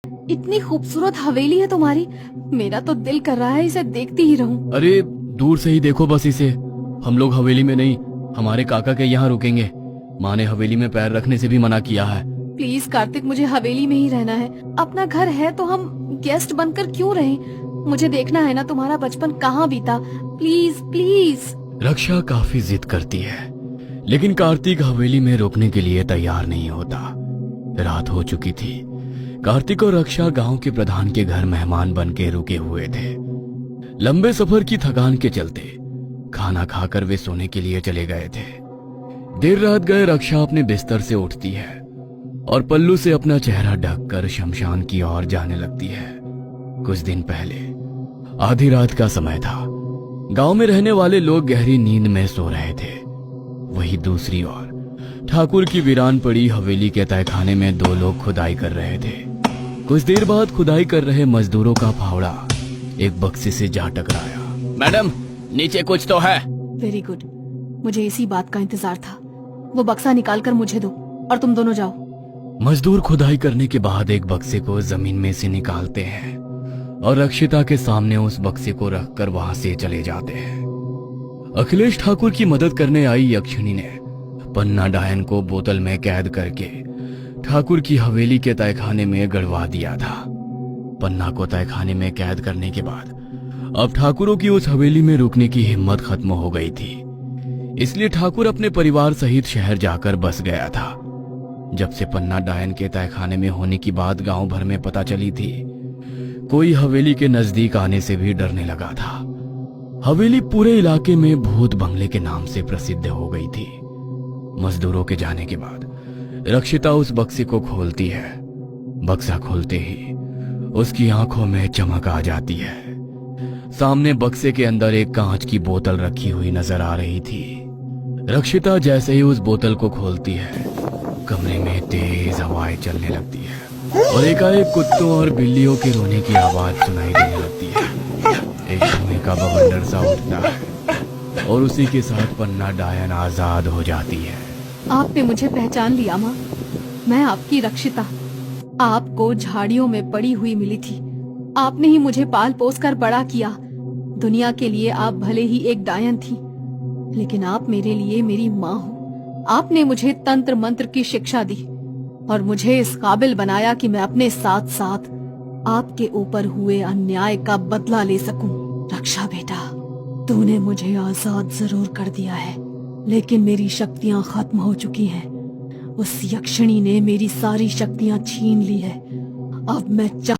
इतनी खूबसूरत हवेली है तुम्हारी, मेरा तो दिल कर रहा है इसे देखती ही रहूं। अरे दूर से ही देखो बस इसे। हम लोग हवेली में नहीं, हमारे काका के यहाँ रुकेंगे। माँ ने हवेली में पैर रखने से भी मना किया है। प्लीज कार्तिक, मुझे हवेली में ही रहना है। अपना घर है तो हम गेस्ट बनकर क्यों रहें? मुझे देखना है ना तुम्हारा बचपन कहाँ बीता। Please please. रक्षा काफी जिद करती है, लेकिन कार्तिक हवेली में रुकने के लिए तैयार नहीं होता। रात हो चुकी थी। कार्तिक और रक्षा गांव के प्रधान के घर मेहमान बन के रुके हुए थे। लंबे सफर की थकान के चलते खाना खाकर वे सोने के लिए चले गए थे। देर रात गए रक्षा अपने बिस्तर से उठती है और पल्लू से अपना चेहरा ढककर शमशान की ओर जाने लगती है। कुछ दिन पहले आधी रात का समय था। गांव में रहने वाले लोग गहरी नींद में सो रहे थे। वही दूसरी ओर ठाकुर की वीरान पड़ी हवेली के तहखाने में दो लोग खुदाई कर रहे थे। कुछ देर बाद खुदाई कर रहे मजदूरों का फावड़ा एक बक्से से जा टकराया। मैडम, नीचे कुछ तो है। वेरी गुड, मुझे इसी बात का इंतजार था। वो बक्सा निकाल कर मुझे दो और तुम दोनों जाओ। मजदूर खुदाई करने के बाद एक बक्से को जमीन में से निकालते हैं और रक्षिता के सामने उस बक्से को रखकर वहां से चले जाते हैं। अखिलेश ठाकुर की मदद करने आई यक्षिणी ने पन्ना डायन को बोतल में कैद करके ठाकुर की हवेली के तहखाने में गड़वा दिया था। पन्ना को तहखाने में कैद करने के बाद अब ठाकुरों की उस हवेली में रुकने की हिम्मत खत्म हो गई थी। इसलिए ठाकुर अपने परिवार सहित शहर जाकर बस गया था। जब से पन्ना डायन के तहखाने में होने की बात गांव भर में पता चली थी, कोई हवेली के नजदीक आने से भी डरने लगा था। हवेली पूरे इलाके में भूत बंगले के नाम से प्रसिद्ध हो गई थी। मजदूरों के जाने के बाद रक्षिता उस बक्से को खोलती है। बक्सा खोलते ही उसकी आंखों में चमक आ जाती है। सामने बक्से के अंदर एक कांच की बोतल रखी हुई नजर आ रही थी। रक्षिता जैसे ही उस बोतल को खोलती है, कमरे में तेज हवाएं चलने लगती है और एकाएक कुत्तों और बिल्लियों के रोने की आवाज सुनाई देने लगती है। एक धुएं का बवंडर सा उठता है और उसी के साथ पन्ना डायन आजाद हो जाती है। आपने मुझे पहचान लिया माँ, मैं आपकी रक्षिता। आपको झाड़ियों में पड़ी हुई मिली थी। आपने ही मुझे पाल पोस कर बड़ा किया। दुनिया के लिए आप भले ही एक डायन थी, लेकिन आप मेरे लिए मेरी माँ हो। आपने मुझे तंत्र मंत्र की शिक्षा दी और मुझे इस काबिल बनाया कि मैं अपने साथ साथ आपके ऊपर हुए अन्याय का बदला ले सकूं। रक्षा बेटा, तूने मुझे आजाद जरूर कर दिया है, लेकिन मेरी शक्तियां खत्म हो चुकी हैं। उस यक्षिणी ने मेरी सारी शक्तियां छीन ली है। अब मैं